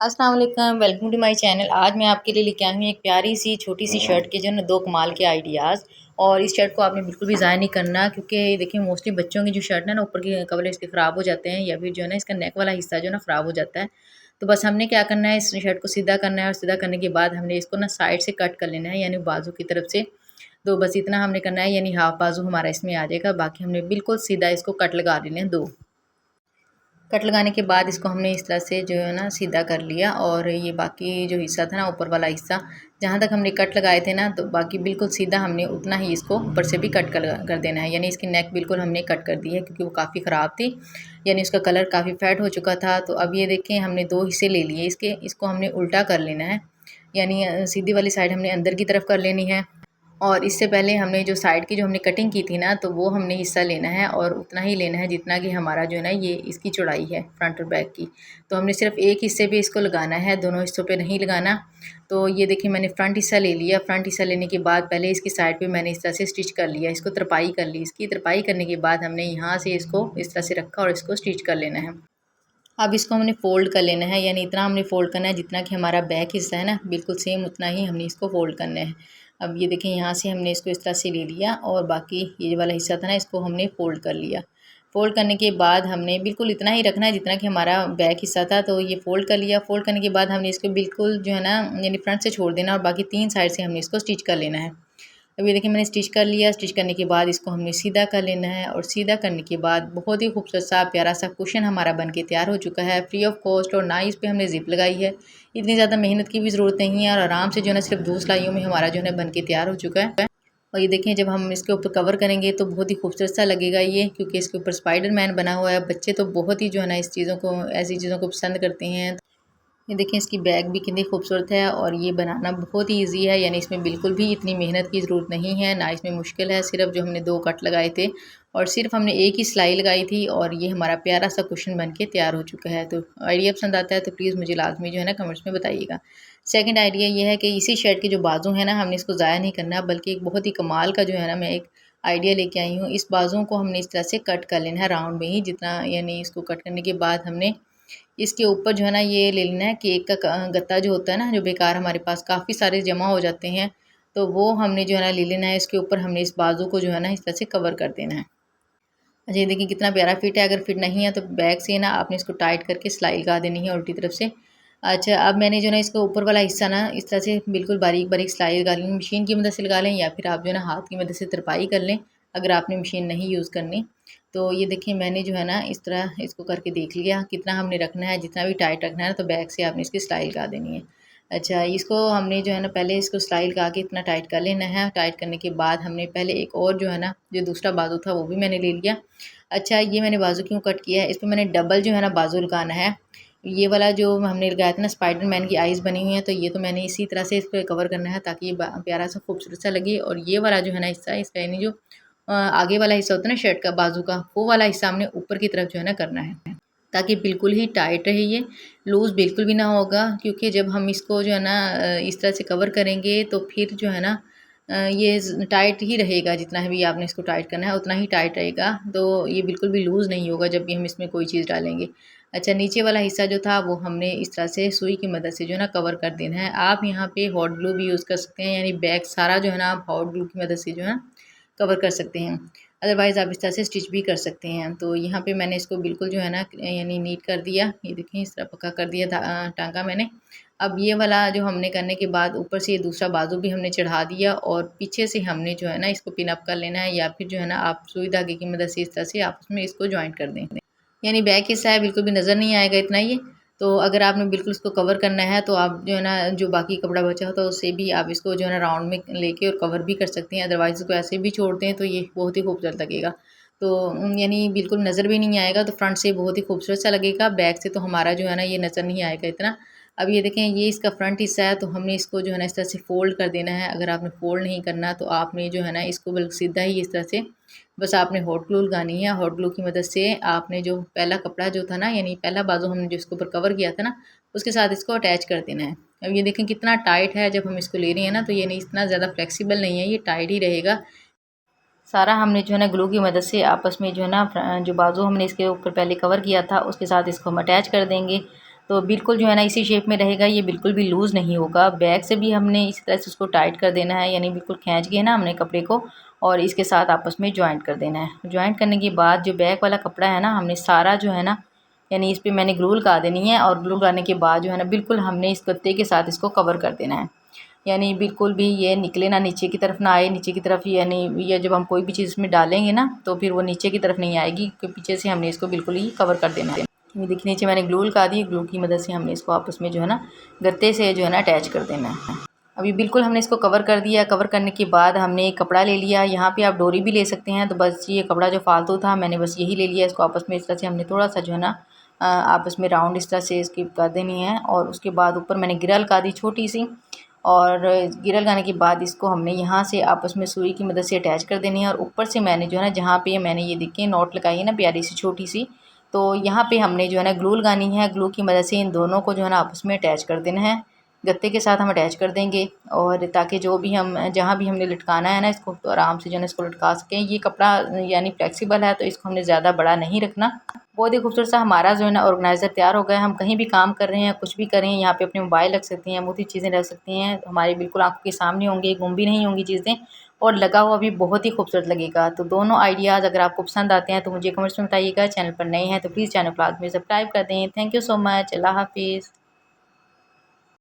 अस्सलाम वालेकुम, welcome to my channel. आज मैं आपके लिए लेके आई हूँ एक प्यारी सी छोटी सी शर्ट के जो है ना दो कमाल के आइडियाज़। और इस शर्ट को आपने बिल्कुल भी ज़ाया नहीं करना, क्योंकि देखिए मोस्टली बच्चों की जो शर्ट है ना ऊपर के कवर इसके ख़राब हो जाते हैं, या फिर जो है ना इसका नेक वाला हिस्सा जो है ना ख़राब हो जाता है। तो बस हमने क्या करना है, इस शर्ट को सीधा करना है और सीधा करने के बाद हमने इसको ना साइड से कट कर लेना है, यानी बाजू की तरफ से। तो बस इतना हमने करना है, यानी हाफ बाजू हमारा इसमें आ जाएगा। बाकी हमने बिल्कुल सीधा इसको कट लगा लेने हैं दो। कट लगाने के बाद इसको हमने इस तरह से जो है ना सीधा कर लिया, और ये बाकी जो हिस्सा था ना ऊपर वाला हिस्सा जहाँ तक हमने कट लगाए थे ना, तो बाकी बिल्कुल सीधा हमने उतना ही इसको ऊपर से भी कट कर देना है। यानी इसकी नेक बिल्कुल हमने कट कर दी है, क्योंकि वो काफ़ी ख़राब थी, यानी उसका कलर काफ़ी फेड हो चुका था। तो अब ये देखें हमने दो हिस्से ले लिए इसके, इसको हमने उल्टा कर लेना है, यानी सीधी वाली साइड हमने अंदर की तरफ कर लेनी है। और इससे पहले हमने जो साइड की जो हमने कटिंग की थी ना, तो वो हमने हिस्सा लेना है और उतना ही लेना है जितना कि हमारा जो है ना ये इसकी चौड़ाई है फ्रंट और बैक की। तो हमने सिर्फ एक हिस्से पे इसको लगाना है, दोनों हिस्सों पे नहीं लगाना। तो ये देखिए मैंने फ्रंट हिस्सा ले लिया। फ्रंट हिस्सा लेने के बाद पहले इसकी साइड पे मैंने इस तरह से स्टिच कर लिया, इसको तरपाई कर ली। इसकी तरपाई करने के बाद हमने यहाँ से इसको इस तरह से रखा और इसको स्टिच कर लेना है। अब इसको हमने फ़ोल्ड कर लेना है, यानी इतना हमने फ़ोल्ड करना है जितना कि हमारा बैक हिस्सा है ना, बिल्कुल सेम उतना ही हमने इसको फ़ोल्ड करना है। अब ये देखें यहाँ से हमने इसको इस तरह से ले लिया, और बाकी ये वाला हिस्सा था ना इसको हमने फ़ोल्ड कर लिया। फ़ोल्ड करने के बाद हमने बिल्कुल इतना ही रखना है जितना कि हमारा बैक हिस्सा था। तो ये फ़ोल्ड कर लिया। फ़ोल्ड करने के बाद हमने इसको बिल्कुल जो है ना यानी फ्रंट से छोड़ देना, और बाकी तीन साइड से हमने इसको स्टिच कर लेना है। अब ये देखिए मैंने स्टिच कर लिया। स्टिच करने के बाद इसको हमने सीधा कर लेना है, और सीधा करने के बाद बहुत ही खूबसूरत सा प्यारा सा कुशन हमारा बन के तैयार हो चुका है, फ्री ऑफ कॉस्ट। और ना इस पे हमने जिप लगाई है, इतनी ज़्यादा मेहनत की भी ज़रूरत नहीं है, और आराम से जो है ना सिर्फ 2 सिलाइयों में हमारा जो है बन के तैयार हो चुका है। और ये देखें जब हम इसके ऊपर कवर करेंगे तो बहुत ही खूबसूरत सा लगेगा ये, क्योंकि इसके ऊपर स्पाइडर मैन बना हुआ है। बच्चे तो बहुत ही जो है ना इस चीज़ों को, ऐसी चीज़ों को पसंद करते हैं। ये देखें इसकी बैग भी कितनी खूबसूरत है, और ये बनाना बहुत ही ईजी है, यानी इसमें बिल्कुल भी इतनी मेहनत की ज़रूरत नहीं है, ना इसमें मुश्किल है। सिर्फ जो हमने दो कट लगाए थे और सिर्फ हमने एक ही सिलाई लगाई थी, और ये हमारा प्यारा सा कुशन बन के तैयार हो चुका है। तो आइडिया पसंद आता है तो प्लीज़ मुझे लाजमी जो है ना कमेंट्स में बताइएगा। सेकंड आइडिया ये है कि इसी शर्ट के जो बाजू है ना, हमने इसको ज़ाया नहीं करना, बल्कि एक बहुत ही कमाल का जो है ना मैं एक आइडिया लेके आई हूँ। इस बाजुओं को हमने इस तरह से कट कर लेना है राउंड में ही, जितना यानी इसको कट करने के बाद हमने इसके ऊपर जो है ना ये ले लेना है केक का गत्ता जो होता है ना, जो बेकार हमारे पास काफ़ी सारे जमा हो जाते हैं, तो वो हमने जो है ना ले लेना है। इसके ऊपर हमने इस बाजू को जो है ना इस तरह से कवर कर देना है। अच्छा ये देखिए कितना प्यारा फिट है। अगर फिट नहीं है तो बैक से ना आपने इसको टाइट करके सिलाई लगा देनी है उल्टी तरफ से। अच्छा अब मैंने जो है ना इसको ऊपर वाला हिस्सा ना इस तरह से बिल्कुल बारीक बारीक सिलाई लगा लें, मशीन की मदद से लगा लें, या फिर आप जो है ना हाथ की मदद से तरपाई कर लें, अगर आपने मशीन नहीं यूज़ करनी। तो ये देखिए मैंने जो है ना इस तरह इसको करके देख लिया कितना हमने रखना है, जितना भी टाइट रखना है, तो बैक से आपने इसकी सिलाई लगा देनी है। अच्छा इसको हमने जो है ना पहले इसको सिलाई लगा के इतना टाइट कर लेना है। टाइट करने के बाद हमने पहले एक और जो है ना जो दूसरा बाजू था वो भी मैंने ले लिया। अच्छा ये मैंने बाजू क्यों कट किया है, इस पर मैंने डबल जो है ना बाजू लगाना है। ये वाला जो हमने लगाया था ना स्पाइडरमैन की आइज़ बनी हुई है, तो ये तो मैंने इसी तरह से इस पर कवर करना है, ताकि ये प्यारा सा खूबसूरत सा लगे। और ये वाला जो है ना हिस्सा, इसका यानी जो आगे वाला हिस्सा होता है ना शर्ट का बाजू का, वो वाला हिस्सा हमने ऊपर की तरफ जो है ना करना है, ताकि बिल्कुल ही टाइट रहे ये, लूज़ बिल्कुल भी ना होगा। क्योंकि जब हम इसको जो है ना इस तरह से कवर करेंगे तो फिर जो है ना ये टाइट ही रहेगा, जितना भी आपने इसको टाइट करना है उतना ही टाइट रहेगा। तो ये बिल्कुल भी लूज़ नहीं होगा जब भी हम इसमें कोई चीज़ डालेंगे। अच्छा नीचे वाला हिस्सा जो था वो हमने इस तरह से सुई की मदद से जो है ना कवर कर देना है। आप यहाँ पे हॉट ग्लू भी यूज़ कर सकते हैं, यानी बैक सारा जो है ना आप हॉट ग्लू की मदद से जो है ना कवर कर सकते हैं। अदरवाइज़ आप इस तरह से स्टिच भी कर सकते हैं। तो यहाँ पे मैंने इसको बिल्कुल जो है ना यानी नीट कर दिया। ये देखें इस तरह पक्का कर दिया टाँका मैंने। अब ये वाला जो हमने करने के बाद ऊपर से ये दूसरा बाजू भी हमने चढ़ा दिया, और पीछे से हमने जो है ना इसको पिन अप कर लेना है, या फिर जो है ना आप सुई धागे की मदद से इस तरह से आप उसमें इसको जॉइंट कर दें। यानी बैक हिस्सा है बिल्कुल भी नज़र नहीं आएगा इतना ये। तो अगर आपने बिल्कुल इसको कवर करना है तो आप जो है ना जो बाकी कपड़ा बचा होता है उससे भी आप इसको जो है ना राउंड में लेके और कवर भी कर सकते हैं। अदरवाइज़ इसको ऐसे भी छोड़ते हैं तो ये बहुत ही खूबसूरत लगेगा। तो यानी बिल्कुल नज़र भी नहीं आएगा, तो फ्रंट से बहुत ही खूबसूरत सा लगेगा, बैक से तो हमारा जो है ना ये नज़र नहीं आएगा इतना। अब ये देखें ये इसका फ्रंट हिस्सा है, तो हमने इसको जो है ना इस तरह से फ़ोल्ड कर देना है। अगर आपने फ़ोल्ड नहीं करना तो आपने जो है ना इसको बिल्कुल सीधा ही इस तरह से बस आपने हॉट ग्लू लगानी है। हॉट ग्लू की मदद से आपने जो पहला कपड़ा जो था ना, यानी पहला बाजू हमने जो इसके ऊपर कवर किया था ना, उसके साथ इसको अटैच कर देना है। अब ये देखें कितना टाइट है, जब हम इसको ले रहे हैं ना तो ये नहीं इतना ज़्यादा फ्लेक्सिबल नहीं है, ये टाइट ही रहेगा। सारा हमने जो है ना ग्लू की मदद से आपस में जो है ना जो बाजू हमने इसके ऊपर पहले कवर किया था उसके साथ इसको हम अटैच कर देंगे। तो बिल्कुल जो है ना इसी शेप में रहेगा, ये बिल्कुल भी लूज़ नहीं होगा। बैक से भी हमने इसी तरह से उसको टाइट कर देना है, यानी बिल्कुल खींच के ना हमने कपड़े को और इसके साथ आपस में जॉइंट कर देना है। जॉइंट करने के बाद जो बैक वाला कपड़ा है ना, हमने सारा जो है ना, यानी इस पे मैंने ग्लू लगा देनी है और ग्लू लगाने के बाद जो है ना बिल्कुल हमने इस गत्ते के साथ इसको कवर कर देना है। यानी बिल्कुल भी ये निकले ना, नीचे की तरफ ना आए, नीचे की तरफ यानी ये जब हम कोई भी चीज़ इसमें डालेंगे ना तो फिर वो नीचे की तरफ नहीं आएगी, क्योंकि पीछे से हमने इसको बिल्कुल ही कवर कर देना है। ये देखिए नीचे मैंने ग्लू लगा दी, ग्लू की मदद से हमने इसको आपस में जो है ना गत्ते से जो है ना अटैच कर देना है। अभी बिल्कुल हमने इसको कवर कर दिया। कवर करने के बाद हमने एक कपड़ा ले लिया, यहाँ पे आप डोरी भी ले सकते हैं, तो बस ये कपड़ा जो फालतू था मैंने बस यही ले लिया। इसको आपस में इस तरह से हमने थोड़ा सा जो है ना आपस में राउंड इस तरह से इसकी कर देनी है और उसके बाद ऊपर मैंने गिरा लगा दी छोटी सी, और गिरा लगाने के बाद इसको हमने यहाँ से आपस में सुई की मदद से अटैच कर देनी है। और ऊपर से मैंने जो है ना जहाँ पे मैंने ये देखिए नॉट लगाई है ना प्यारी सी छोटी सी, तो यहाँ पे हमने जो है ना ग्लू लगानी है। ग्लू की मदद से इन दोनों को जो है ना आपस में अटैच कर देना है, गत्ते के साथ हम अटैच कर देंगे। और ताकि जो भी हम जहाँ भी हमने लटकाना है ना इसको तो आराम से जो है ना इसको लटका सकें। ये कपड़ा यानी फ्लेक्सिबल है तो इसको हमने ज़्यादा बड़ा नहीं रखना। बहुत ही खूबसूरत सा हमारा जो है ना ऑर्गेनाइज़र तैयार हो गया है। हम कहीं भी काम कर रहे हैं, कुछ भी करें, यहाँ पे अपने मोबाइल रख सकती हैं, बहुत ही चीज़ें रख सकती हैं, हमारी बिल्कुल आंखों के सामने होंगे, गुम भी नहीं होंगी चीज़ें, और लगा हुआ भी बहुत ही खूबसूरत लगेगा। तो दोनों आइडियाज़ अगर आपको पसंद आते हैं तो मुझे कमेंट्स में बताइएगा। चैनल पर नए हैं तो प्लीज़ चैनल को लाजमी सब्सक्राइब कर दें। Thank you so much. अल्लाह हाफिज़।